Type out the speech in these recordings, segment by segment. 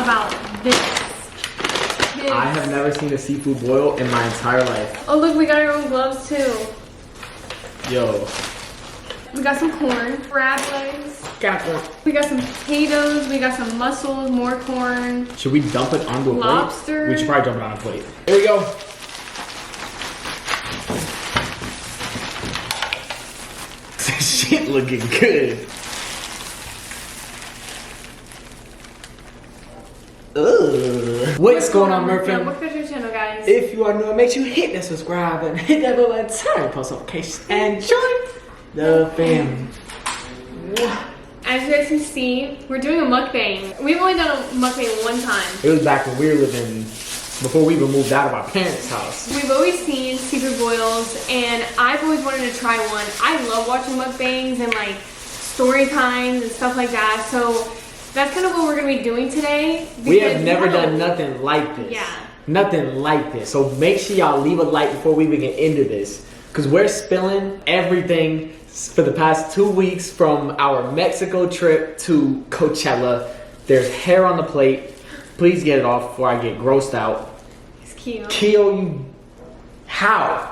about this. I have never seen a seafood boil in my entire life. Oh look, we got our own gloves too. Yo. We got some corn, crab legs. Got corn. We got some potatoes, we got some mussels, more corn. Should we dump it onto a Lobster. plate? We should probably dump it on a plate. Here we go. This shit looking good. Ugh. What's going on, Murphy? Welcome to your channel, guys. If you are new, make sure you hit that subscribe and hit that bell button, turn post notifications, and join the family. As you guys can see, we're doing a mukbang. We've only done a mukbang one time. It was back when we were living, before we even moved out of our parents' house. We've always seen seafood boils, and I've always wanted to try one. I love watching mukbangs and like story times and stuff like that. So that's kind of what we're gonna be doing today. We have never done nothing like this. Yeah. Nothing like this. So make sure y'all leave a like before we even get into this. Because we're spilling everything for the past 2 weeks from our Mexico trip to Coachella. There's hair on the plate. Please get it off before I get grossed out. It's cute. Keo, you... How?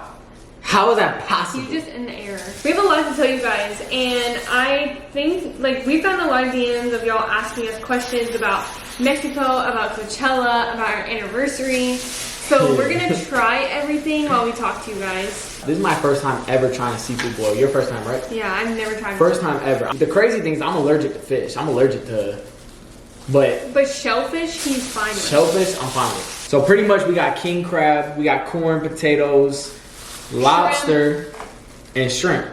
How is that possible? You just in the air. We have a lot to tell you guys, and I think like we've gotten a lot of DMs of y'all asking us questions about Mexico, about Coachella, about our anniversary. So we're gonna try everything while we talk to you guys. This is my first time ever trying a seafood boil. Your first time, right? Yeah, I've never tried. First time ever. The crazy thing is I'm allergic to fish. I'm allergic to, But shellfish, he's fine with. Shellfish, I'm fine with. So pretty much we got king crab, we got corn, potatoes, lobster, and shrimp.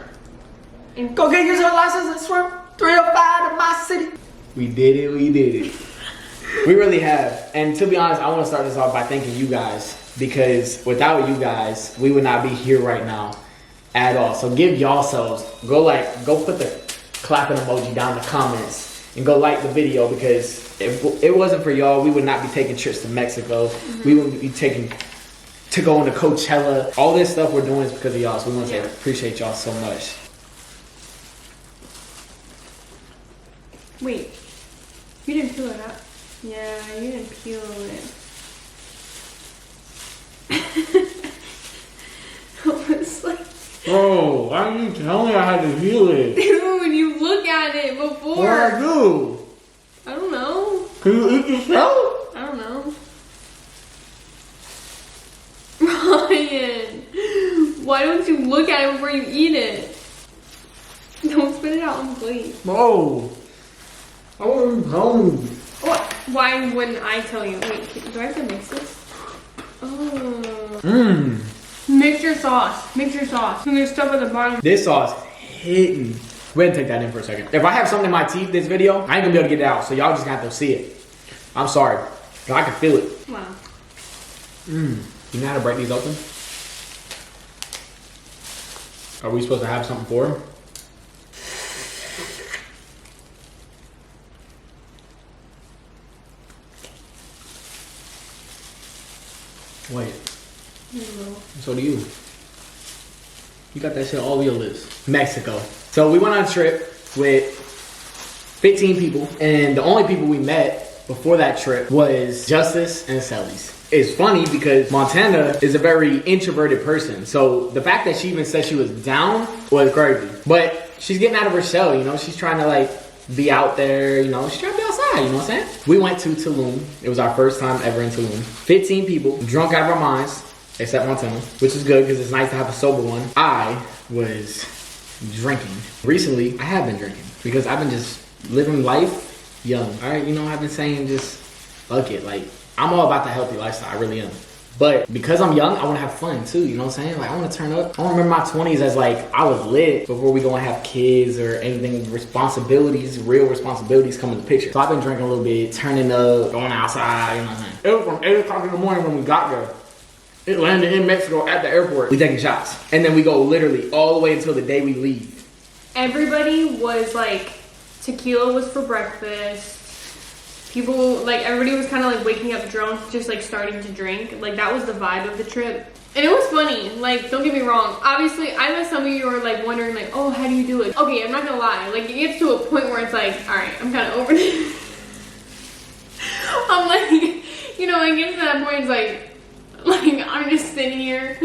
And go get yourself a license and shrimp. 305 to my city. We did it, we did it. We really have. And to be honest, I want to start this off by thanking you guys. Because without you guys, we would not be here right now at all. So give yourselves, go put the clapping emoji down in the comments. And go like the video, because if it wasn't for y'all, we would not be taking trips to Mexico. We wouldn't be going to Coachella. All this stuff we're doing is because of y'all. So we want to say appreciate y'all so much. wait, you didn't peel it up. Yeah, you didn't peel it. It was like, Bro, why didn't you tell me I had to peel it? dude, you look at it before. What I do? I don't know. Can you eat yourself? I don't know. Ryan, why don't you look at it before you eat it? Don't spit it out on the plate. Bro, I wasn't hungry. What? Why wouldn't I tell you? Wait, do I have to mix this? Oh. Mmm. Mix your sauce. Mix your sauce. And there's stuff at the bottom. This sauce is hitting. Go ahead and take that in for a second. If I have something in my teeth this video, I ain't gonna be able to get it out. So y'all just gonna have to see it. I'm sorry. But I can feel it. Wow. Mmm. You know how to break these open? Are we supposed to have something for him? Wait. So do you. You got that shit all over your list. Mexico. So we went on a trip with 15 people, and the only people we met before that trip was Justice and Selly's. It's funny because Montana is a very introverted person. So the fact that she even said she was down was crazy. But she's getting out of her shell, you know? She's trying to like be out there, you know? She's trying to be outside, you know what I'm saying? We went to Tulum. It was our first time ever in Tulum. 15 people, drunk out of our minds, except Montana, which is good because it's nice to have a sober one. I was drinking. Recently, I have been drinking because I've been just living life young. All right, you know, I've been saying just fuck it. Like, I'm all about the healthy lifestyle. I really am. But because I'm young, I want to have fun too. You know what I'm saying? Like, I want to turn up. I want to remember my 20s as like I was lit before we go and have kids or anything. Responsibilities, real responsibilities come into the picture. So I've been drinking a little bit, turning up, going outside. You know what I'm saying? It was from 8 o'clock in the morning when we got there. It landed in Mexico at the airport. We taking shots. And then we go literally all the way until the day we leave. Everybody was like, tequila was for breakfast. People, like, everybody was kind of like waking up drunk, just like starting to drink. Like, that was the vibe of the trip. And it was funny. Like, don't get me wrong. Obviously, I know some of you are like wondering like, oh, how do you do it? Okay, I'm not gonna lie. Like, it gets to a point where it's like, all right, I'm kind of over it. I'm like, you know, it gets to that point, it's like I'm just sitting here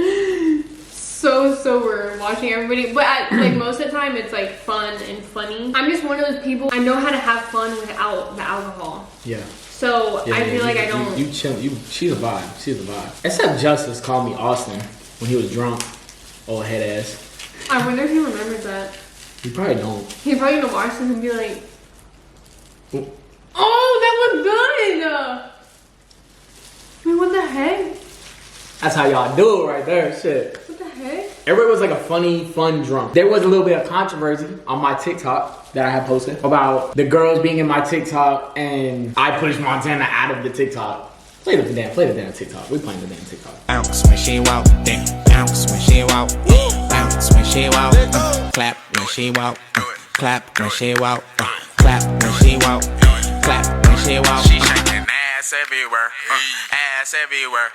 so sober watching everybody. But like most of the time, it's like fun and funny. I'm just one of those people, I know how to have fun without the alcohol. Yeah. So I feel like I don't. You chill. She's a vibe. She's a vibe. Except Justice called me Austin when he was drunk. Old head ass. I wonder if he remembers that. He probably don't. He probably know Austin and be like, oh, that was good. Wait, what the heck? That's how y'all do it right there. Shit. What the heck? Everybody was like a funny, fun drunk. There was a little bit of controversy on my TikTok that I had posted about the girls being in my TikTok, and I pushed Montana out of the TikTok. Play the damn TikTok. We playing the damn TikTok. Bounce when she walk, damn. Bounce when she walk, bounce when she walk, clap when she walk, clap when she walk, clap when she walk, clap when she walk. She shaking ass everywhere, ass everywhere.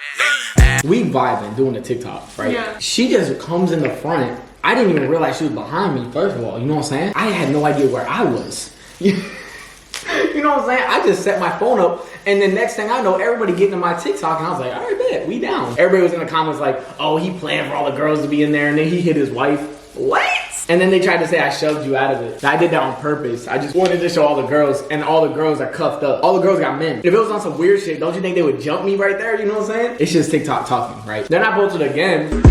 We vibing doing the TikTok, right? Yeah. She just comes in the front. I didn't even realize she was behind me, first of all. You know what I'm saying? I had no idea where I was. You know what I'm saying? I just set my phone up, and then next thing I know, everybody getting to my TikTok, and I was like, all right, bet, we down. Everybody was in the comments like, oh, he planned for all the girls to be in there, and then he hit his wife. What? And then they tried to say I shoved you out of it. I did that on purpose. I just wanted to show all the girls, and all the girls are cuffed up. All the girls got men. If it was on some weird shit, don't you think they would jump me right there? You know what I'm saying? It's just TikTok talking, right? Then I posted again.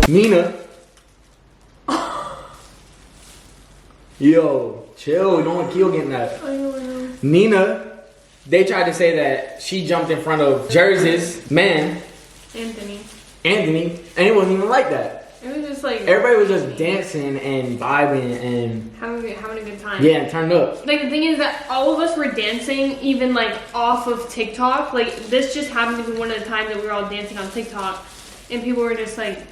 Nina. Yo, chill. You don't want Keel getting that. I know. Nina. They tried to say that she jumped in front of Jersey's man, Anthony, and it wasn't even like that. it was just like Everybody was just dancing and vibing and having a good time. yeah, and turned up. Like the thing is that all of us were dancing, even like off of TikTok. Like this just happened to be one of the times that we were all dancing on TikTok, and people were just like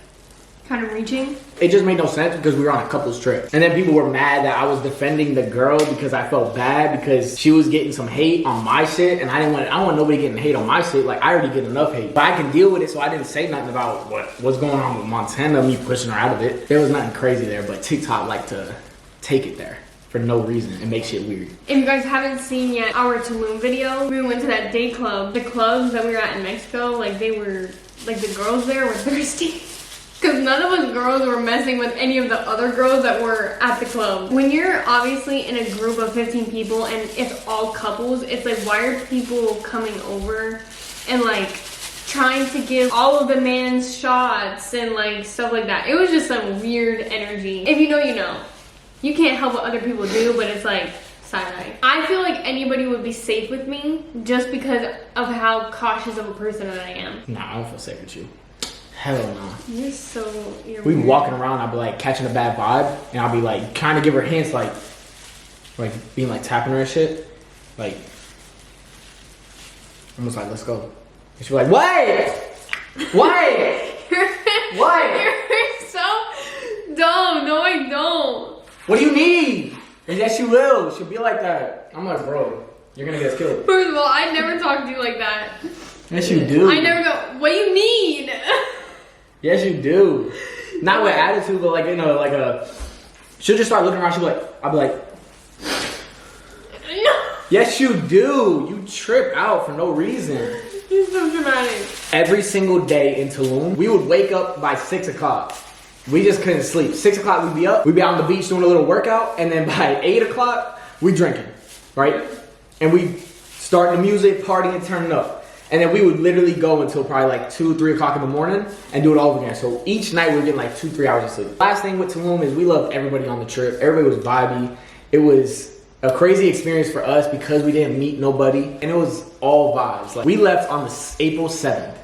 kind of reaching. It just made no sense because we were on a couple's trip. And then people were mad that I was defending the girl because I felt bad because she was getting some hate on my shit, and I don't want nobody getting hate on my shit. Like I already get enough hate. But I can deal with it, so I didn't say nothing about what's going on with Montana, me pushing her out of it. There was nothing crazy there, but TikTok like to take it there for no reason and make shit weird. If you guys haven't seen yet our Tulum video, we went to that day club. The clubs that we were at in Mexico, like they were, like the girls there were thirsty. Because none of us girls were messing with any of the other girls that were at the club. When you're obviously in a group of 15 people and it's all couples, it's like, why are people coming over and like trying to give all of the man's shots and like stuff like that? It was just some weird energy. If you know, you know. You can't help what other people do, but it's like side-eye. I feel like anybody would be safe with me just because of how cautious of a person that I am. Nah, I don't feel safe with you. Hell no. You're We weird. walking around, I'll be like catching a bad vibe, and I'll be like trying to give her hints, like being like tapping her and shit, like almost like let's go. And she'll be like, wait, wait, wait. You're so dumb. No, I don't. What do you need? And yes, she will. She'll be like that. I'm like, bro, you're gonna get us killed. First of all, I never talk to you like that. Yes, you do. I never go, what do you need? Yes, you do. Not with attitude, but like, you know, like she'll just start looking around. She'll be like, I'll be like, No. yes, you do. You trip out for no reason. You're so dramatic. Every single day in Tulum, we would wake up by 6 o'clock. We just couldn't sleep. 6 o'clock, we'd be up. We'd be out on the beach doing a little workout. And then by 8 o'clock, we drinking, right? And we start the music, partying, turning up. And then we would literally go until probably like 2, 3 o'clock in the morning and do it all over again. So each night we were getting like 2, 3 hours of sleep. Last thing with Tulum is we loved everybody on the trip. Everybody was vibey. It was a crazy experience for us because we didn't meet nobody. And it was all vibes. Like we left on the April 7th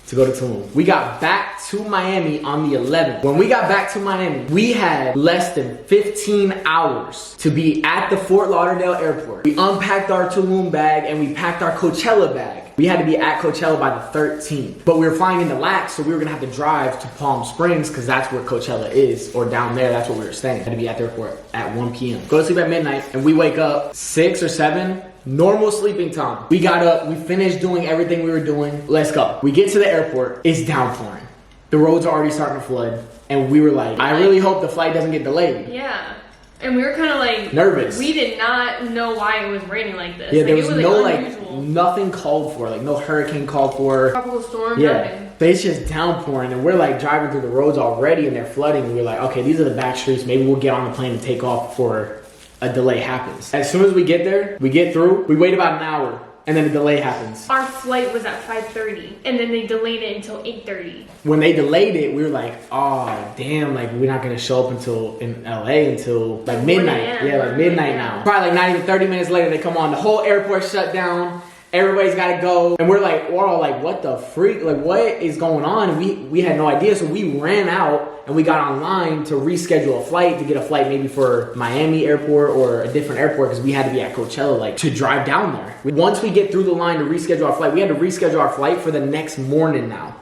to go to Tulum. We got back to Miami on the 11th. When we got back to Miami, we had less than 15 hours to be at the Fort Lauderdale airport. We unpacked our Tulum bag and we packed our Coachella bag. We had to be at Coachella by the 13th. But we were flying into Lax, so we were gonna have to drive to Palm Springs because that's where Coachella is, or down there, that's where we were staying. Had to be at the airport at 1 p.m. Go to sleep at midnight, and we wake up 6 or 7, normal sleeping time. We got up, we finished doing everything we were doing, let's go. We get to the airport, it's downpouring. the roads are already starting to flood. And we were like, I really hope the flight doesn't get delayed. Yeah. And we were kind of like nervous. We did not know why it was raining like this. Yeah, like, there was no unusual. nothing called for, like no hurricane called for. Tropical storm, yeah, nothing. but it's just downpouring, and we're like driving through the roads already, and they're flooding. And we're like, okay, these are the back streets. Maybe we'll get on the plane and take off before a delay happens. As soon as we get there, we get through. We wait about an hour, and then the delay happens. Our flight was at 5:30, and then they delayed it until 8:30. When they delayed it, we were like, oh damn, like we're not gonna show up until in LA until like midnight. Yeah, like midnight now. Probably like not even 30 minutes later they come on. The whole airport shut down. Everybody's gotta go. And we're all like, what the freak? Like what is going on? And we had no idea. So we ran out and we got online to reschedule a flight, to get a flight maybe for Miami airport or a different airport, because we had to be at Coachella, like to drive down there. Once we get through the line to reschedule our flight, we had to reschedule our flight for the next morning now.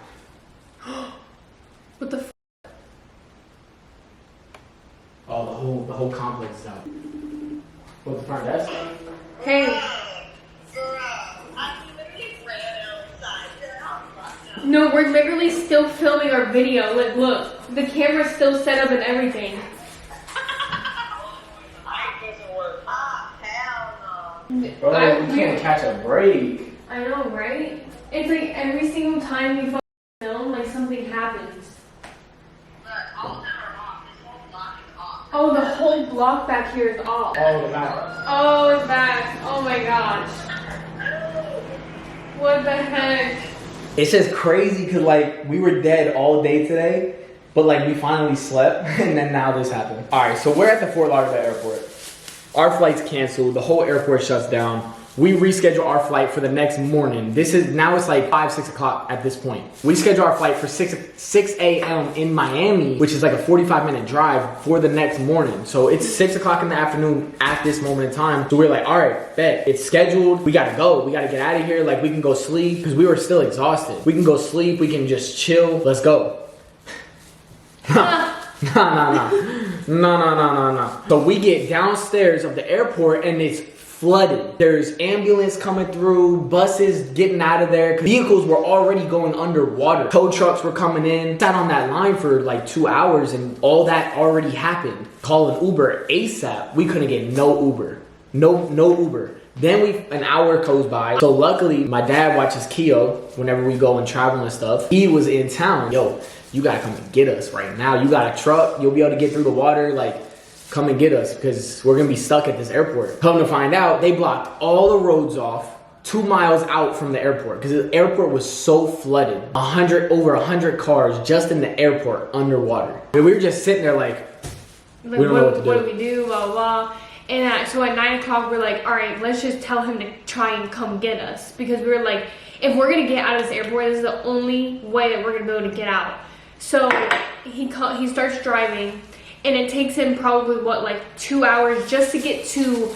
What the f? Oh, the whole complex is out. What's the front desk? Hey. No, we're literally still filming our video. Like, look, the camera's still set up and everything. Bro, we can't catch a break. I know, right? It's like every single time we film, like something happens. Oh, the whole block back here is off. Oh, the back. Oh, it's back. Oh my gosh. What the heck? It's just crazy because like we were dead all day today, but like we finally slept and then now this happened. All right, so we're at the Fort Lauderdale airport. Our flight's canceled. The whole airport shuts down. We reschedule our flight for the next morning. Now it's like 5, 6 o'clock at this point. We schedule our flight for 6 a.m. in Miami, which is like a 45-minute drive for the next morning. So it's 6 o'clock in the afternoon at this moment in time. So we're like, all right, bet. It's scheduled. We gotta go. We gotta get out of here. Like we can go sleep because we were still exhausted. We can go sleep. We can just chill. Let's go. No. So we get downstairs of the airport and it's flooded. There's ambulance coming through, buses getting out of there. Vehicles were already going underwater. Tow trucks were coming in. Sat on that line for like 2 hours and all that already happened. Call an Uber ASAP. We couldn't get no Uber. No Uber. Then an hour goes by. So luckily, my dad watches Keo whenever we go and travel and stuff. He was in town. Yo, you gotta come and get us right now. You got a truck. You'll be able to get through the water. Like, come and get us because we're gonna be stuck at this airport. Come to find out, they blocked all the roads off 2 miles out from the airport because the airport was so flooded. Over 100 cars just in the airport underwater. And we were just sitting there like we don't know what to do. What do we do? Blah, blah, blah. And so at 9 o'clock, we're like, all right, let's just tell him to try and come get us. Because we were like, if we're going to get out of this airport, this is the only way that we're going to be able to get out. So he starts driving, and it takes him probably, like 2 hours just to get to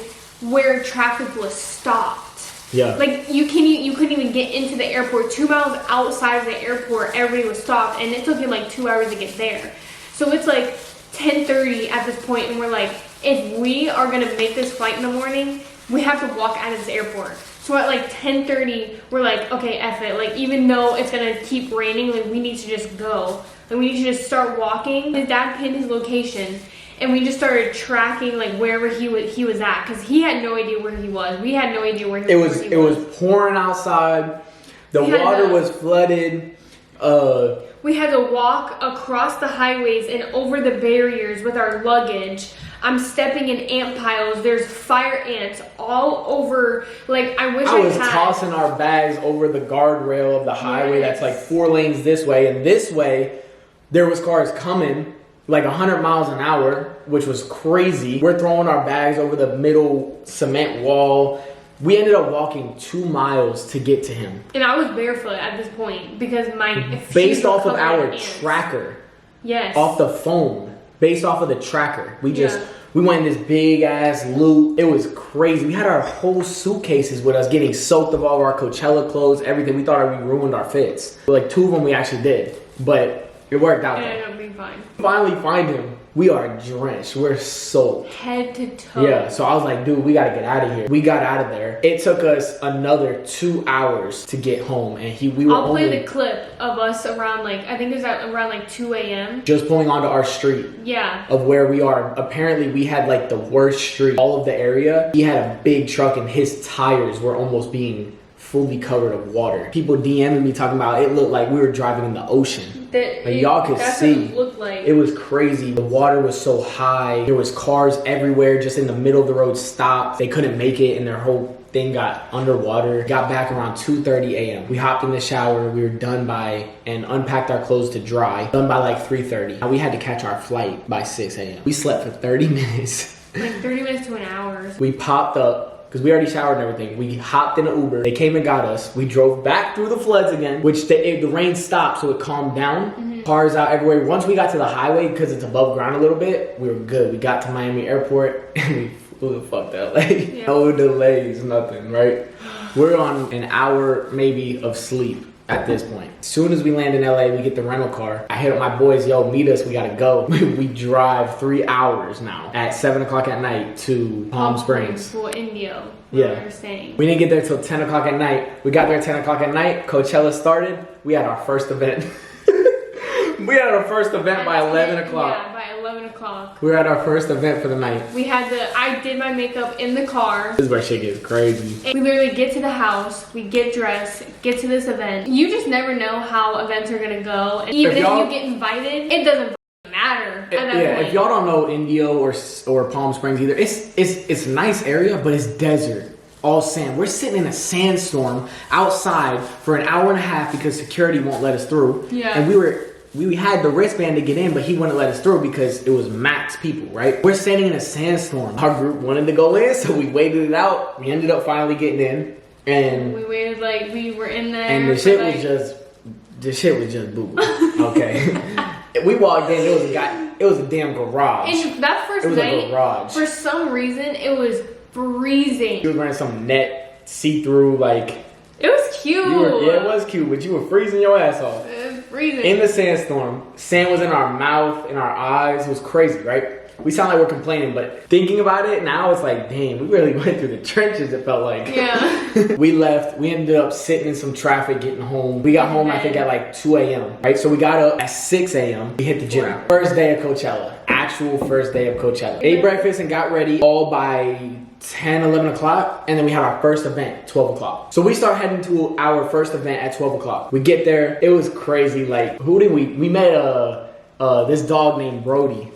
where traffic was stopped. Yeah. Like, you couldn't even get into the airport. 2 miles outside of the airport, everybody was stopped, and it took him like 2 hours to get there. So it's like 10:30 at this point, and we're like, if we are gonna make this flight in the morning, we have to walk out of this airport. So at like 10:30, we're like, okay, F it. Like, even though it's gonna keep raining, like we need to just go. And we need to just start walking. His dad pinned his location, and we just started tracking like wherever he was at, because he had no idea where he was. We had no idea where he was. It was pouring outside. The water was flooded. We had to walk across the highways and over the barriers with our luggage. I'm stepping in ant piles. There's fire ants all over. Like, I was tossing our bags over the guardrail of the highway. That's like 4 lanes this way, and this way there was cars coming like 100 miles an hour, which was crazy. We're throwing our bags over the middle cement wall. We ended up walking 2 miles to get to him. And I was barefoot at this point because based off of our tracker. Yes. Off the phone. Based off of the tracker. We went in this big ass loop. It was crazy. We had our whole suitcases with us getting soaked of all of our Coachella clothes, everything. We thought we ruined our fits. Like 2 of them we actually did. But it worked out. It ended up being fine. Finally find him. We are drenched. We're soaked. Head to toe. Yeah, so I was like, dude, we gotta get out of here. We got out of there. It took us another 2 hours to get home, and we were I'll only play the clip of us around like, I think it was around like 2 a.m. just pulling onto our street. Yeah. Of where we are. Apparently, we had like the worst street, all of the area. He had a big truck, and his tires were almost being fully covered of water. People DMing me talking about it looked like we were driving in the ocean. Y'all could that's see. What it looked like. It was crazy. The water was so high. There was cars everywhere, just in the middle of the road stopped. They couldn't make it, and their whole thing got underwater. Got back around 2:30 a.m. We hopped in the shower. We were done by, and unpacked our clothes to dry. Done by like 3:30. Now we had to catch our flight by 6 a.m. We slept for 30 minutes. Like 30 minutes to an hour. We popped up. Because we already showered and everything. We hopped in an Uber. They came and got us. We drove back through the floods again, which the rain stopped, so it calmed down. Cars out everywhere. Once we got to the highway, because it's above ground a little bit, we were good. We got to Miami Airport, and we flew the fuck to LA. Yeah. No delays, nothing, right? We're on an hour maybe of sleep at this point. As soon as we land in LA, we get the rental car. I hit up my boys, yo, meet us, we gotta go. We drive 3 hours now at 7 o'clock at night to Palm Springs. For Indio. Yeah. We were staying. We didn't get there till 10 o'clock at night. We got there at 10 o'clock at night. Coachella started. We had our first event. We had our first event by 11 o'clock. Yeah, by 11 o'clock. We were at our first event for the night. I did my makeup in the car. This is where shit gets crazy. We literally get to the house, we get dressed, get to this event. You just never know how events are gonna go. And even if you get invited, it doesn't matter at that point. If y'all don't know Indio or Palm Springs either, it's a nice area, but it's desert. All sand. We're sitting in a sandstorm outside for an hour and a half because security won't let us through. Yeah. And we had the wristband to get in, but he wouldn't let us through because it was max people, right? We're standing in a sandstorm. Our group wanted to go in, so we waited it out. We ended up finally getting in, and we waited like we were in there. And the shit was just boo boo. Okay. We walked in. It was a guy. It was a damn garage. And that first night, for some reason, it was freezing. He was wearing some net see-through like. It was cute. Yeah, it was cute, but you were freezing your ass off. It was freezing. In the sandstorm, sand was in our mouth, in our eyes. It was crazy, right? We sound like we're complaining, but thinking about it now, it's like, damn, we really went through the trenches, it felt like. Yeah. We left. We ended up sitting in some traffic, getting home. We got home, I think, at like 2 a.m., right? So we got up at 6 a.m. We hit the gym. First day of Coachella. Actual first day of Coachella. Ate breakfast and got ready all by 10, 11 o'clock, and then we had our first event 12 o'clock. So we start heading to our first event at 12 o'clock. We get there. It was crazy. Like, we met this dog named Brody.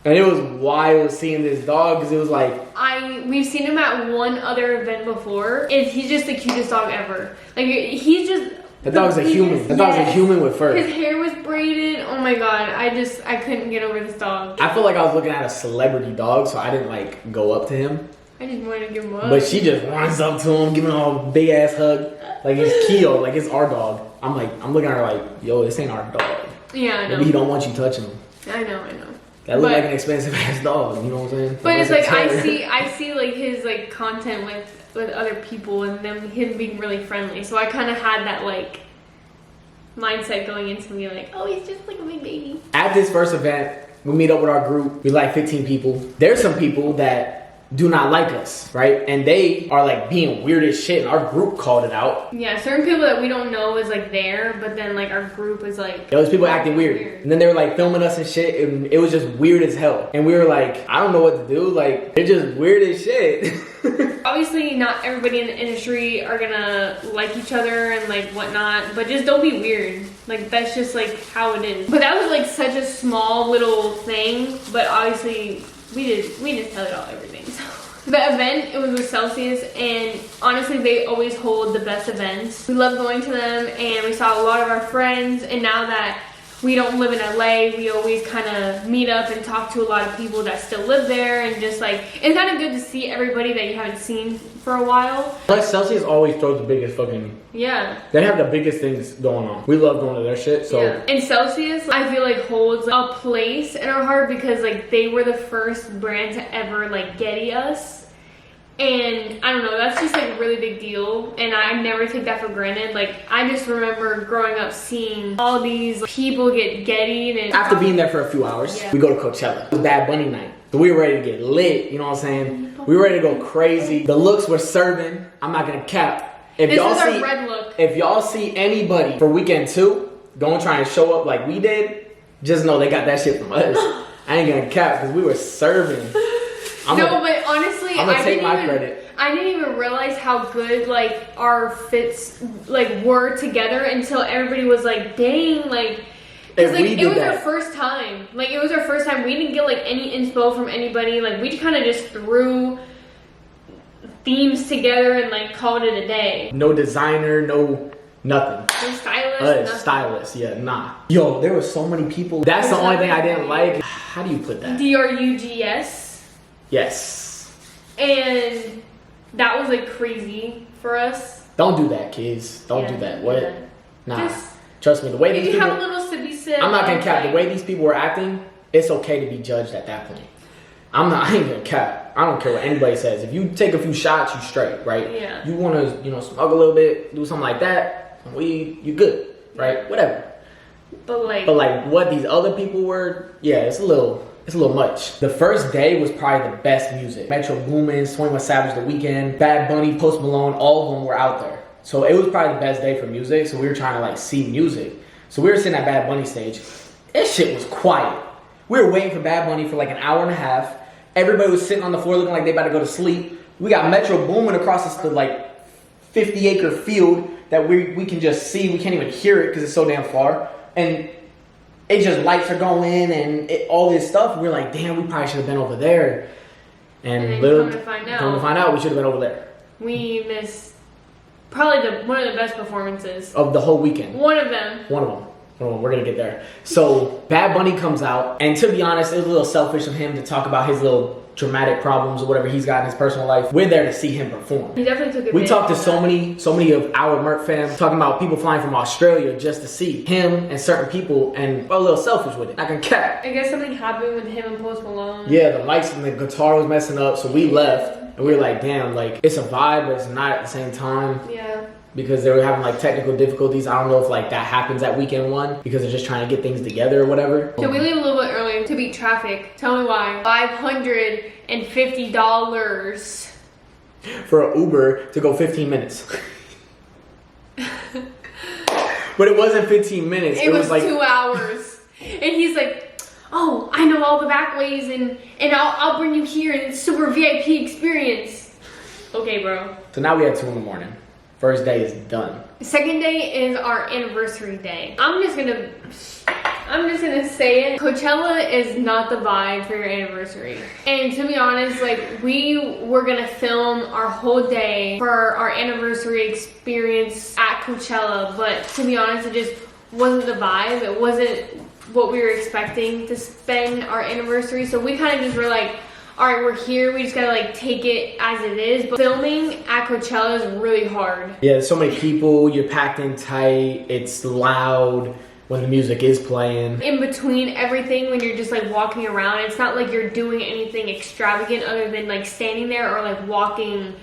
And it was wild seeing this dog because it was like... We've seen him at one other event before, and he's just the cutest dog ever. Like, he's just... That dog's a human. That dog's a human with fur. His hair was braided. Oh my god, I couldn't get over this dog. I feel like I was looking at a celebrity dog, so I didn't like go up to him. I just wanted to give him a hug. But she just runs up to him, giving him a big ass hug. Like it's Keo, like it's our dog. I'm looking at her like, yo, this ain't our dog. Yeah, I know. Maybe he don't want you touching him. I know. That looked like an expensive ass dog, you know what I'm saying? But it's like I see like his like content with other people and them him being really friendly. So I kind of had that like mindset going into me like, oh, he's just like a big baby. At this first event, we meet up with our group. We like 15 people. There's some people that do not like us, right? And they are like being weird as shit, and our group called it out. Yeah, certain people that we don't know is like there, but then like our group is like... Those people acting weird. And then they were like filming us and shit, and it was just weird as hell. And we were like, I don't know what to do. Like, they're just weird as shit. Obviously, not everybody in the industry are gonna like each other and like whatnot, but just don't be weird. Like, that's just like how it is. But that was like such a small little thing, but obviously we just tell it all everything. So the event, it was with Celsius, and honestly they always hold the best events. We love going to them, and we saw a lot of our friends, and now that we don't live in LA, we always kind of meet up and talk to a lot of people that still live there, and just like, it's kind of good to see everybody that you haven't seen for a while. Plus, Celsius always throws the biggest fucking... Yeah. They have the biggest things going on. We love going to their shit, so... Yeah. And Celsius, I feel like holds a place in our heart because like they were the first brand to ever like Getty us. And I don't know, that's just like a really big deal. And I never take that for granted. Like, I just remember growing up seeing all these people get gettied. And after being there for a few hours, we go to Coachella. It was Bad Bunny night. So we were ready to get lit, you know what I'm saying? We were ready to go crazy. The looks were serving. I'm not gonna cap. This is our red look. If y'all see anybody for weekend 2 going trying to show up like we did, just know they got that shit from us. I ain't gonna cap because we were serving. But honestly, I'm gonna take my credit. I didn't even realize how good like our fits like were together until everybody was like, "Dang!" Like, because like it was our first time. Like, it was our first time. We didn't get like any inspo from anybody. Like, we kind of just threw themes together and like called it a day. No designer, no nothing. No stylist. Stylist, yeah, nah. Yo, there were so many people. That's the only thing I didn't like. How do you put that? DRUGS. Yes. And that was like crazy for us. Don't do that, kids. Don't do that. What? Yeah. Nah. Trust me, the way these people... have a little sippy sip. I'm not gonna cap. The way these people were acting, it's okay to be judged at that point. I ain't gonna cap. I don't care what anybody says. If you take a few shots, you straight, right? Yeah. You wanna, smoke a little bit, do something like that, you good, right? Whatever. But like what these other people were, yeah, it's a little much. The first day was probably the best music. Metro Boomin, 21 Savage, The Weeknd, Bad Bunny, Post Malone, all of them were out there. So it was probably the best day for music. So we were trying to like see music. So we were sitting at Bad Bunny stage. This shit was quiet. We were waiting for Bad Bunny for like an hour and a half. Everybody was sitting on the floor looking like they about to go to sleep. We got Metro Boomin across the like 50-acre field that we can just see. We can't even hear it because it's so damn far. And it just lights are going and all this stuff. We're like, damn, we probably should have been over there. And come to find out, we should have been over there. We missed probably one of the best performances of the whole weekend. One of them. We're gonna get there. So Bad Bunny comes out, and to be honest, it was a little selfish of him to talk about his little dramatic problems or whatever he's got in his personal life. We're there to see him perform. He definitely took it. We talked to so many of our Mert fam, talking about people flying from Australia just to see him and certain people, and we're a little selfish with it. I can cap. I guess something happened with him and Post Malone. Yeah, the lights and the guitar was messing up, so we left, and we were like, damn, like it's a vibe, but it's not at the same time. Yeah. Because they were having like technical difficulties. I don't know if like that happens at weekend 1 because they're just trying to get things together or whatever. So we leave a little bit early to beat traffic. Tell me why. $550 for an Uber to go 15 minutes. But it wasn't 15 minutes. It was like 2 hours. And he's like, oh, I know all the back ways and I'll bring you here and it's super VIP experience. Okay, bro. So now we had 2 in the morning. First day is done. Second day is our anniversary day. I'm just gonna say it. Coachella is not the vibe for your anniversary. And to be honest, like we were gonna film our whole day for our anniversary experience at Coachella, but to be honest, it just wasn't the vibe. It wasn't what we were expecting to spend our anniversary. So we kind of just were like, all right, we're here. We just gotta like take it as it is. But filming at Coachella is really hard. Yeah, there's so many people. You're packed in tight. It's loud when the music is playing. In between everything, when you're just like walking around, it's not like you're doing anything extravagant other than like standing there or like walking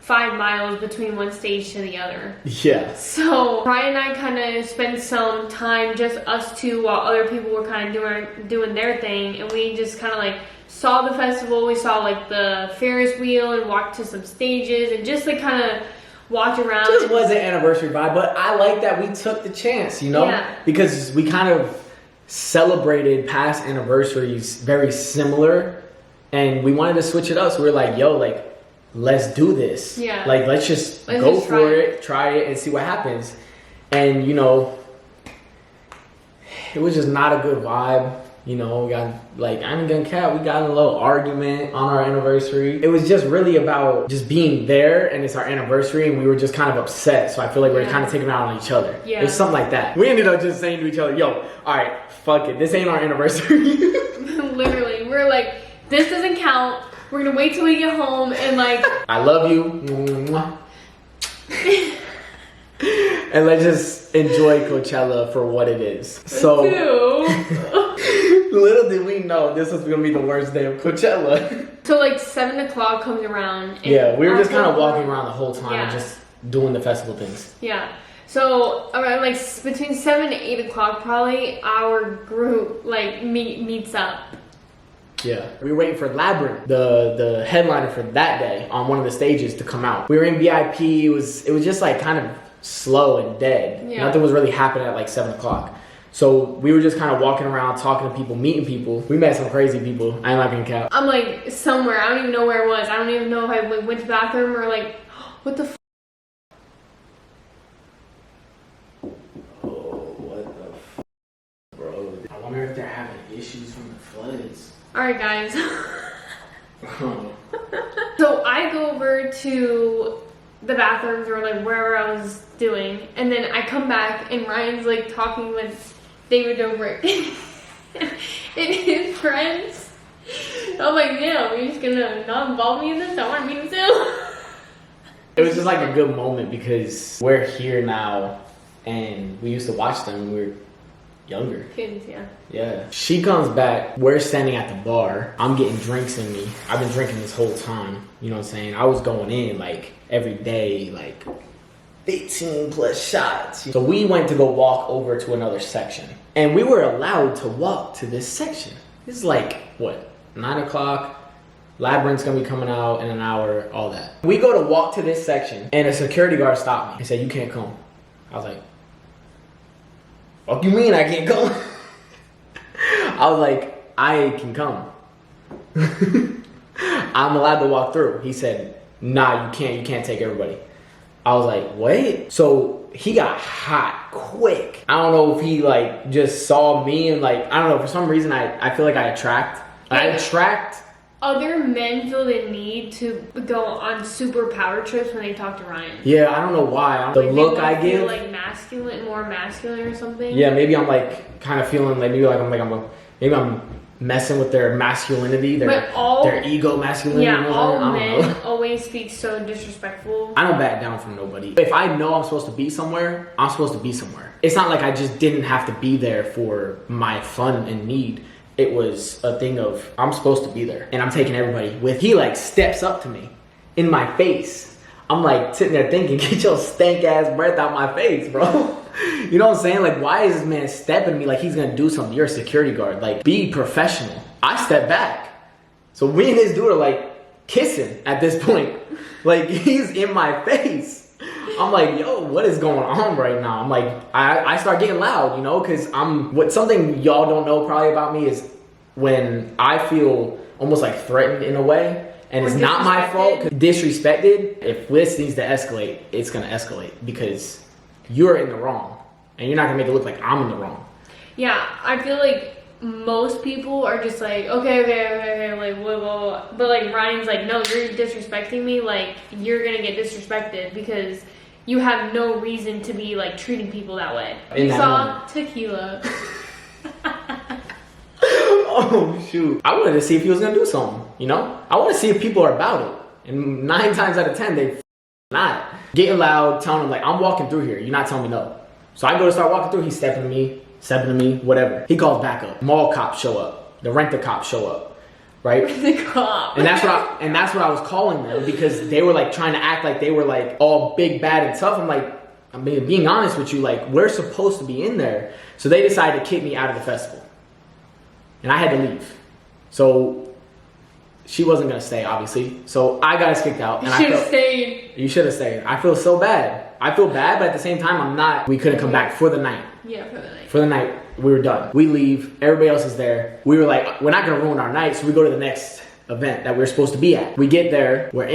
5 miles between one stage to the other. Yeah. So Ryan and I kind of spent some time, just us two, while other people were kind of doing their thing, and we just kind of like saw the festival. We saw like the Ferris wheel and walked to some stages and just like kind of walked around. Just wasn't anniversary vibe, but I like that we took the chance, Yeah. Because we kind of celebrated past anniversaries very similar, and we wanted to switch it up. So we were like, yo, like, let's do this. Yeah. Like, let's just go for it, try it, and see what happens. And, it was just not a good vibe. We got, like, I'm gonna cap, we got in a little argument on our anniversary. It was just really about just being there, and it's our anniversary, and we were just kind of upset. So I feel like we were kind of taking it out on each other. Yeah. It was something like that. We ended up just saying to each other, yo, all right, fuck it. This ain't our anniversary. Literally, we're like, this doesn't count. We're gonna wait till we get home and like. I love you. And let's just enjoy Coachella for what it is. So. Little did we know this was gonna be the worst day of Coachella. So like 7 o'clock comes around. And yeah, we were just kind of walking around the whole time and Yeah. just doing the festival things. Yeah. So around like between 7 to 8 o'clock, probably our group like meets up. Yeah, we were waiting for Labyrinth, the headliner for that day, on one of the stages to come out. We were in VIP. It was just like kind of slow and dead. Yeah. Nothing was really happening at like 7 o'clock. So we were just kind of walking around, talking to people, meeting people. We met some crazy people. I'm not gonna count. I'm like somewhere. I don't even know where it was. I don't even know if I went to the bathroom or like, what the f. Oh, what the f, bro? I wonder if they're having issues from the floods. Alright, guys. So I go over to the bathrooms or like wherever I was doing, and then I come back and Ryan's like talking with David Dobrik and his friends. I'm like, damn, you're just gonna not involve me in this? I want to meet him too. It was just like a good moment because we're here now and we used to watch them when we were younger. Kids, yeah. Yeah. She comes back, we're standing at the bar. I'm getting drinks in me. I've been drinking this whole time. You know what I'm saying? I was going in like every day, like 15 plus shots. So we went to go walk over to another section. And we were allowed to walk to this section. This is like, what, 9 o'clock? Labyrinth's gonna be coming out in an hour, all that. We go to walk to this section and a security guard stopped me and said, "You can't come." I was like, "Fuck you mean I can't come?" I was like, "I can come. I'm allowed to walk through." He said, "Nah, you can't take everybody." I was like, "What?" So he got hot quick. I don't know if he like just saw me and like, I don't know, for some reason I feel like I attract. Other men feel the need to go on super power trips when they talk to Ryan. Yeah, I don't know why. The Like, look they I feel give. like more masculine or something. Yeah, maybe I'm like kind of feeling like maybe I'm messing with their masculinity, their ego masculinity. Yeah, you know all I don't men know. always speak so disrespectful. I don't back down from nobody. If I know I'm supposed to be somewhere, I'm supposed to be somewhere. It's not like I just didn't have to be there for my fun and need. It was a thing of, I'm supposed to be there. And I'm taking everybody with. He like steps up to me in my face. I'm like sitting there thinking, get your stank ass breath out my face, bro. You know what I'm saying? Like, why is this man stepping to me like he's gonna do something? You're a security guard. Like, be professional. I step back. So me and this dude are like kissing at this point. Like, he's in my face. I'm like, yo, what is going on right now? I'm like, I start getting loud, you know, because something y'all don't know probably about me is when I feel almost like threatened in a way, and it's not my fault, disrespected. If this needs to escalate, it's gonna escalate because you're in the wrong, and you're not gonna make it look like I'm in the wrong. Yeah, I feel like most people are just like, okay, like, whoa. But like, Ryan's like, no, you're disrespecting me. Like, you're gonna get disrespected because you have no reason to be like treating people that way. You saw tequila. Oh shoot! I wanted to see if he was gonna do something. You know, I want to see if people are about it. And 9 times out of 10, they not getting loud, telling him like, I'm walking through here. You're not telling me no. So I go to start walking through. He's stepping to me, whatever. He calls back up. Mall cops show up. The rent-a-cops show up. Right? The cop. And that's what I was calling them because they were like trying to act like they were like all big, bad, and tough. I'm like, I mean, being honest with you, like, we're supposed to be in there. So they decided to kick me out of the festival. And I had to leave. So she wasn't gonna stay, obviously. So I got us kicked out. You should have stayed. You should have stayed. I feel so bad. I feel bad, but at the same time, we couldn't come back for the night. Yeah, for the night. For the night, we were done. We leave. Everybody else is there. We were like, we're not gonna ruin our night, so we go to the next event that we're supposed to be at. We get there. We're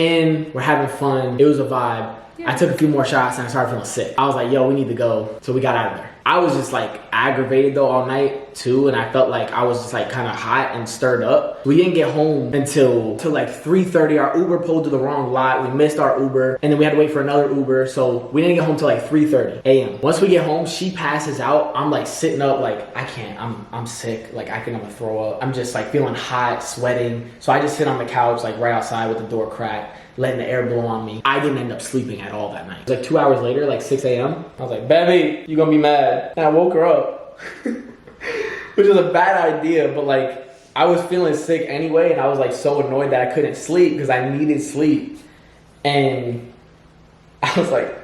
having fun. It was a vibe. Yeah. I took a few more shots and I started feeling sick. I was like, yo, we need to go. So we got out of there. I was just like aggravated though all night too, and I felt like I was just like kind of hot and stirred up. We didn't get home until like 3:30. Our Uber pulled to the wrong lot. We missed our Uber, and then we had to wait for another Uber. So we didn't get home till like 3:30 a.m. Once we get home, she passes out. I'm like sitting up, like I can't. I'm sick. Like I think I'm gonna throw up. I'm just like feeling hot, sweating. So I just sit on the couch like right outside with the door cracked, letting the air blow on me. I didn't end up sleeping at all that night. It was like 2 hours later, like 6 a.m. I was like, baby, you gonna be mad. And I woke her up. Which was a bad idea, but like, I was feeling sick anyway, and I was like so annoyed that I couldn't sleep because I needed sleep. And I was like,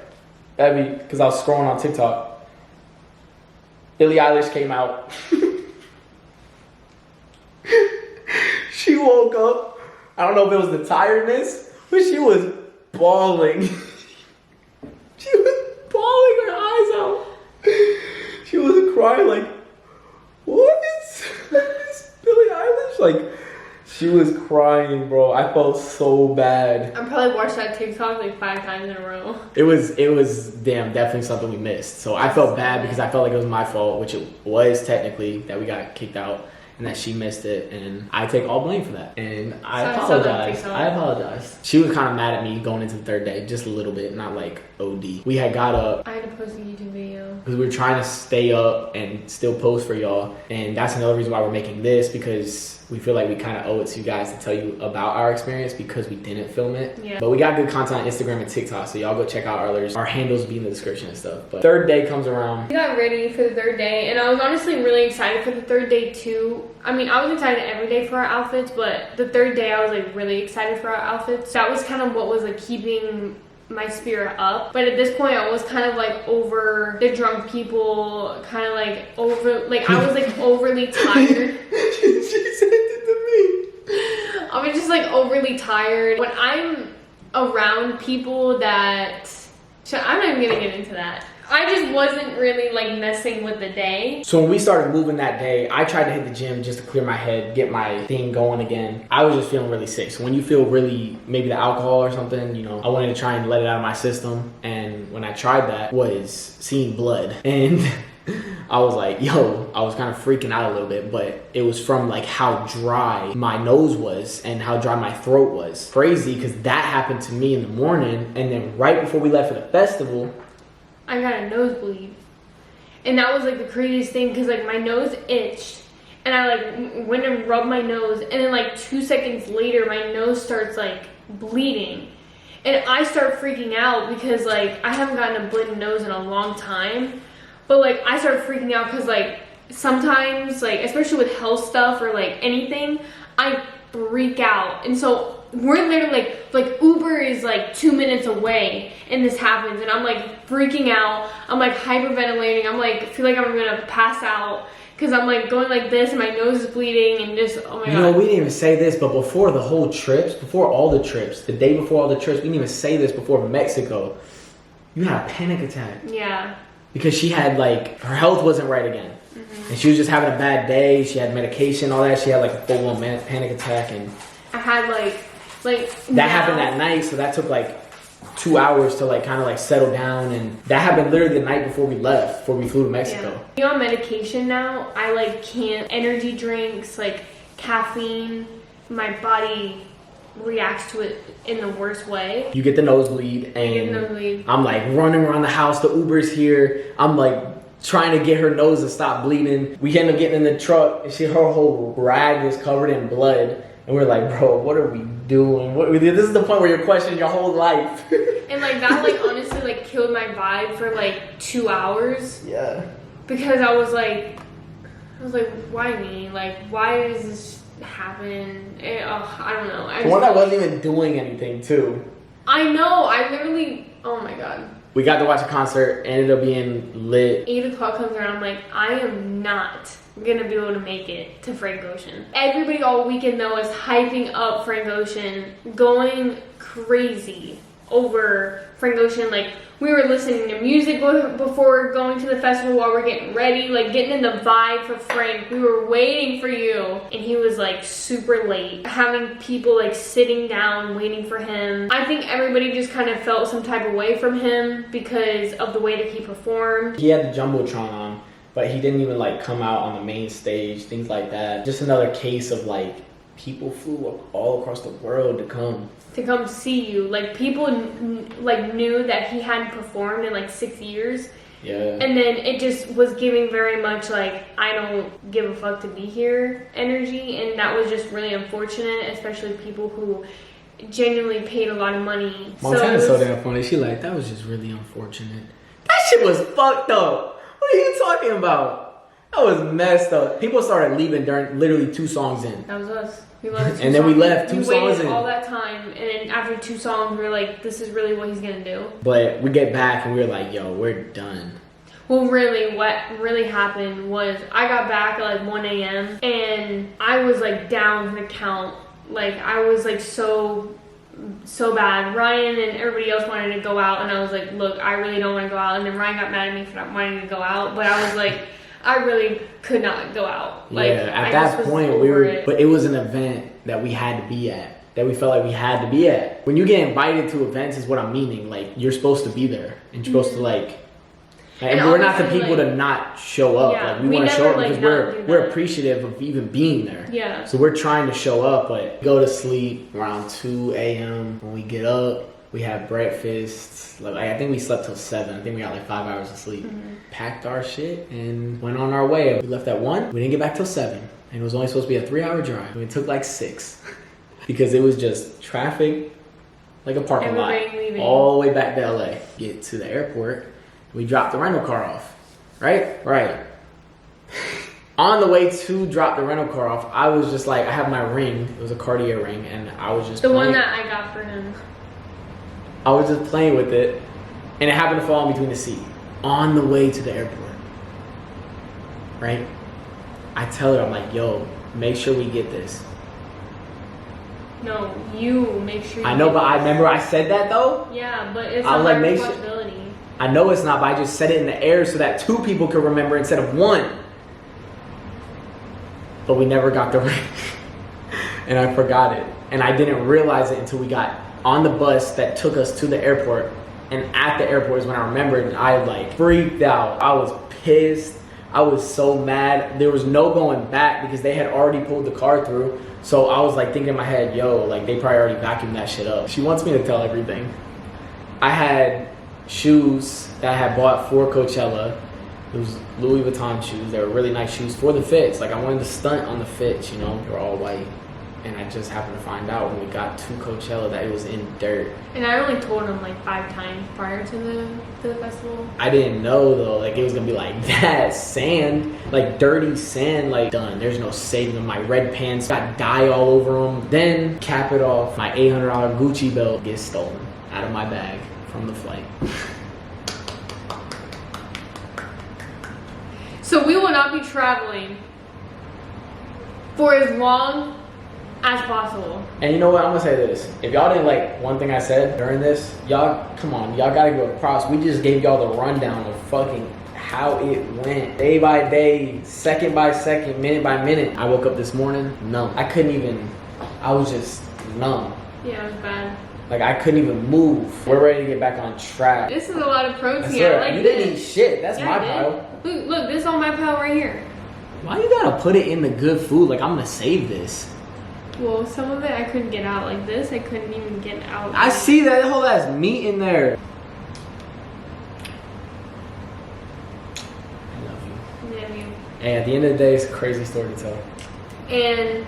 because I was scrolling on TikTok. Billie Eilish came out. She woke up. I don't know if it was the tiredness, but she was bawling. She was bawling her eyes out. She was crying like, what is Billie Eilish? Like, she was crying, bro. I felt so bad. I probably watched that TikTok like 5 times in a row. It was definitely something we missed. So I felt bad because I felt like it was my fault, which it was technically, that we got kicked out and that she missed it, and I take all blame for that. And I apologize. She was kind of mad at me going into the third day, just a little bit, not like OD. We had got up. I had to post a YouTube video because we were trying to stay up and still post for y'all, and that's another reason why we're making this, because we feel like we kind of owe it to you guys to tell you about our experience because we didn't film it. Yeah. But we got good content on Instagram and TikTok, so y'all go check out ours. Our handles will be in the description and stuff. But third day comes around. We got ready for the third day, and I was honestly really excited for the third day too. I mean, I was excited every day for our outfits, but the third day I was like really excited for our outfits. That was kind of what was like keeping my spirit up. But at this point I was kind of like over the drunk people, kind of like over, like I was like overly tired. She said it to me. I was just like overly tired. When I'm around people that, so I'm not even gonna get into that. I just wasn't really like messing with the day. So when we started moving that day, I tried to hit the gym just to clear my head, get my thing going again. I was just feeling really sick. So when you feel really, maybe the alcohol or something, you know, I wanted to try and let it out of my system. And when I tried that, was seeing blood. And I was like, yo, I was kind of freaking out a little bit, but it was from like how dry my nose was and how dry my throat was. Crazy, because that happened to me in the morning, and then right before we left for the festival, I got a nosebleed. And that was like the craziest thing, because like my nose itched, and I like went and rubbed my nose, and then like 2 seconds later my nose starts like bleeding. And I start freaking out because like I haven't gotten a bleeding nose in a long time. But like I started freaking out because like sometimes, like especially with health stuff or like anything, I freak out. And so we're literally like Uber is like 2 minutes away and this happens, and I'm like freaking out. I'm like hyperventilating. I'm like feel like I'm gonna pass out because I'm like going like this and my nose is bleeding and just, oh my god. You know, we didn't even say this, but before the whole trips, before all the trips, the day before all the trips, we didn't even say this before Mexico. You had a panic attack. Yeah. Because she had like, her health wasn't right again. Mm-hmm. And she was just having a bad day. She had medication, all that. She had like a full-blown panic attack. And I had like that happened that night, so that took like 2 hours to like kind of like settle down. And that happened literally the night before we left, before we flew to Mexico. Yeah. Being on medication now, I like can't, energy drinks, like caffeine, my body reacts to it in the worst way. You get the nosebleed, and I'm like running around the house. The Uber's here. I'm like trying to get her nose to stop bleeding. We end up getting in the truck, and her whole rag was covered in blood. And we're like, bro, what are we doing? This is the point where you're questioning your whole life. And like that, like honestly, like killed my vibe for like 2 hours. Yeah. Because I was like, why me? Like, why does this happen? I don't know. The one that wasn't even doing anything too. I know. I literally. Oh my god. We got to watch a concert. Ended up being lit. 8 o'clock comes around. I'm like, I am not gonna be able to make it to Frank Ocean. Everybody all weekend though is hyping up Frank Ocean, going crazy over Frank Ocean. Like we were listening to music before going to the festival while we're getting ready, like getting in the vibe for Frank. We were waiting for you, and he was like super late, having people like sitting down waiting for him. I think everybody just kind of felt some type of way from him because of the way that he performed. He had the Jumbotron on, but he didn't even like come out on the main stage, things like that. Just another case of like people flew up all across the world to come see you. Like people like knew that he hadn't performed in like 6 years. Yeah. And then it just was giving very much like, I don't give a fuck to be here energy. And that was just really unfortunate, especially people who genuinely paid a lot of money. Montana's so damn funny. She like, that was just really unfortunate. That shit was fucked up. What are you talking about? I was messed up. People started leaving during literally 2 songs in. That was us. We left And then we left 2 songs waited in. all that time, and then after 2 songs, we were like, this is really what he's gonna do. But we get back and we were like, yo, we're done. Well, really, what really happened was I got back at like 1 a.m. and I was like down to the count. Like I was like so bad. Ryan and everybody else wanted to go out, and I was like, look, I really don't want to go out. And then Ryan got mad at me for not wanting to go out, but I was like, I really could not go out. Like, yeah, at that point we were, but it was an event that we had to be at, that we felt like we had to be at. When you get invited to events is what I'm meaning. Like you're supposed to be there, and you're supposed to like. And we're not the people to not show up. Yeah, like we want to show up because we're that. appreciative of even being there. Yeah. So we're trying to show up, but go to sleep around 2 a.m. When we get up, we have breakfast. Like I think we slept till 7. I think we got like 5 hours of sleep. Packed our shit and went on our way. We left at 1. We didn't get back till 7, and it was only supposed to be a 3-hour drive. And it took like 6 because it was just traffic, like a parking lot, leaving. all the way back to LA. Get to the airport. We dropped the rental car off, right? Right. On the way to drop the rental car off, I was just like, I have my ring. It was a Cartier ring, and I was just the playing. one that I got for him. I was just playing with it, and it happened to fall in between the seat. On the way to the airport, right? I tell her, I'm like, yo, make sure we get this. No, you make sure you I know, get but I this. remember I said that though. Yeah, but it's I was not like, my make sure- responsibility. I know it's not, but I just said it in the air so that 2 people could remember instead of 1. But we never got the ring. And I forgot it. And I didn't realize it until we got on the bus that took us to the airport. And at the airport is when I remembered, and I like freaked out. I was pissed. I was so mad. There was no going back because they had already pulled the car through. So I was like thinking in my head, yo, like they probably already vacuumed that shit up. She wants me to tell everything. I had shoes that I had bought for Coachella. It was Louis Vuitton shoes. They were really nice shoes for the fits. Like I wanted to stunt on the fits, you know. They were all white. And I just happened to find out when we got to Coachella that it was in dirt. And I only told him like 5 times prior to the festival. I didn't know though, like it was gonna be like that sand, like dirty sand, like done. There's no saving them. My red pants got dye all over them. Then cap it off, my $800 Gucci belt gets stolen out of my bag from the flight. So we will not be traveling for as long as possible. And you know what? I'm gonna say this. If y'all didn't like one thing I said during this, y'all, come on, y'all gotta give a props. We just gave y'all the rundown of fucking how it went. Day by day, second by second, minute by minute. I woke up this morning, numb. I couldn't even, I was just numb. Yeah, it was bad. Like I couldn't even move. We're ready to get back on track. This is a lot of protein. I swear, I like you this. didn't eat shit. That's Yeah, my I did. pile. Look, this is on my pile right here. Why you gotta put it in the good food? Like I'm gonna save this. Well, some of it I couldn't get out. Like this, I couldn't even get out. I see that whole ass meat in there. I love you. Yeah, you. And at the end of the day, it's a crazy story to tell. And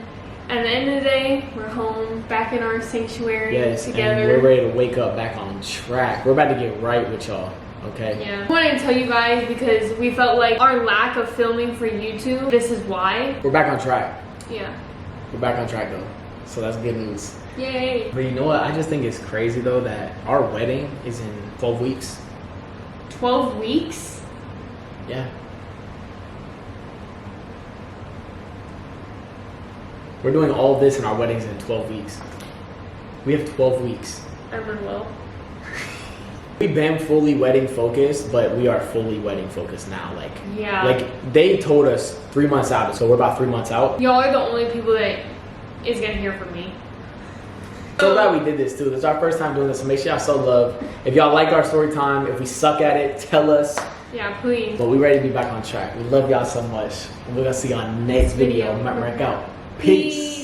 at the end of the day, we're home, back in our sanctuary Yes, together. and we're ready to wake up back on track. We're about to get right with y'all, okay? Yeah. I wanted to tell you guys because we felt like our lack of filming for YouTube, this is why. We're back on track. Yeah. We're back on track though. So that's good news. Yay. But you know what? I just think it's crazy though that our wedding is in 12 weeks. 12 weeks? Yeah. We're doing all this and our wedding's in 12 weeks. We have 12 weeks. Well. We've been fully wedding focused, but we are fully wedding focused now. Like, Yeah. like they told us 3 months out, so we're about 3 months out. Y'all are the only people that is gonna hear from me. So glad we did this too. This is our first time doing this, so make sure y'all show love. If y'all liked our story time, if we suck at it, tell us. Yeah, please. But we ready to be back on track. We love y'all so much. And we're gonna see y'all next video. Mark out. Peace.